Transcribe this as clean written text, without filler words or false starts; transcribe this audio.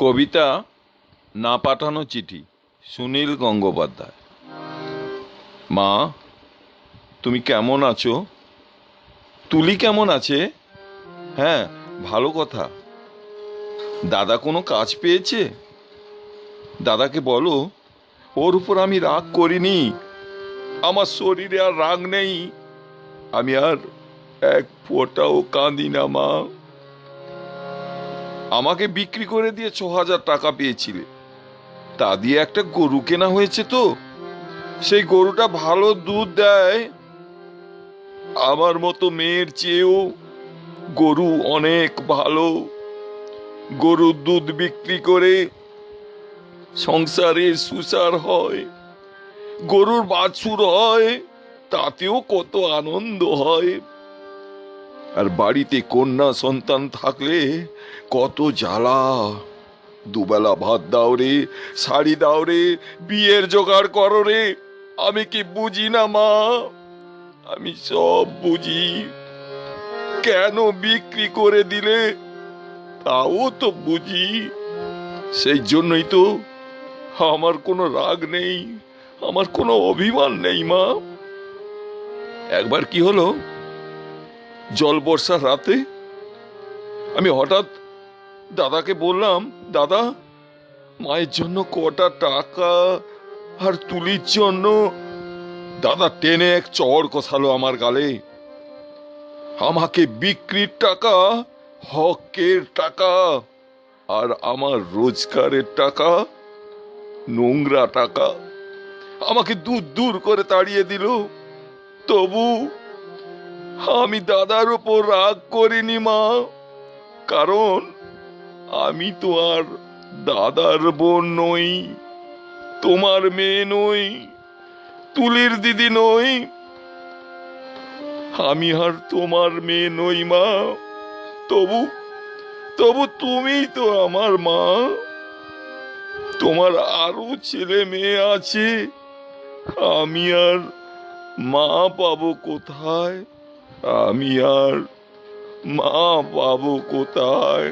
কবিতা না পাঠানো চিঠি, সুনীল গঙ্গোপাধ্যায়। মা, তুমি কেমন আছো? তুলি কেমন আছে? হ্যাঁ, ভালো কথা। দাদা কোনো কাজ পেয়েছে? দাদাকে বলো ওর উপর আমি রাগ করিনি। আমার শরীরে আর রাগ নেই। আমি আর এক ফোঁটাও কাঁদি না মা। আমাকে বিক্রি করে দিয়ে 6,000 টাকা পেয়েছিলে, তা দিয়ে একটা গরু কেনা হয়েছে। তো সেই গরুটা ভালো দুধ দেয়। আমার মতো মেয়ের চেয়েও গরু অনেক ভালো। গরুর দুধ বিক্রি করে সংসারে সুসার হয়। গরুর বাছুর হয়, তাতেও কত আনন্দ হয়। আর বাড়িতে কন্যা সন্তান থাকলে কত জ্বালা। দুবেলা ভাত দাও রে, শাড়ি দাও রে, বিয়ের জোগাড় করো রে। আমি কি বুঝি না মা? আমি সব বুঝি। কেন বিক্রি করে দিলে তাও তো বুঝি। সেই জন্যই তো আমার কোনো রাগ নেই, আমার কোনো অভিমান নেই মা। একবার কি হলো, জল বর্ষার রাতে আমি হঠাৎ দাদাকে বললাম, দাদা, মায়ের জন্য কটা টাকা আর তুলির জন্য। দাদা টেনে এক চড় কষালো আমার গালে। আমাকে বিক্রির টাকা, হকের টাকা, আর আমার রোজগারের টাকা নোংরা টাকা, আমাকে দূর দূর করে তাড়িয়ে দিল। তবু আমি দাদার ওপর রাগ করিনি মা, কারণ আমি তো আর দাদার বোন নই, তোমার মেয়ে নই, তুলির দিদি নই। আমি আর তোমার মেয়ে নই মা। তবু তবু তুমি তো আমার মা। তোমার আরো ছেলে মেয়ে আছে, আমি আর মা পাবো কোথায়? আমি আর মা পাবো কোথায়?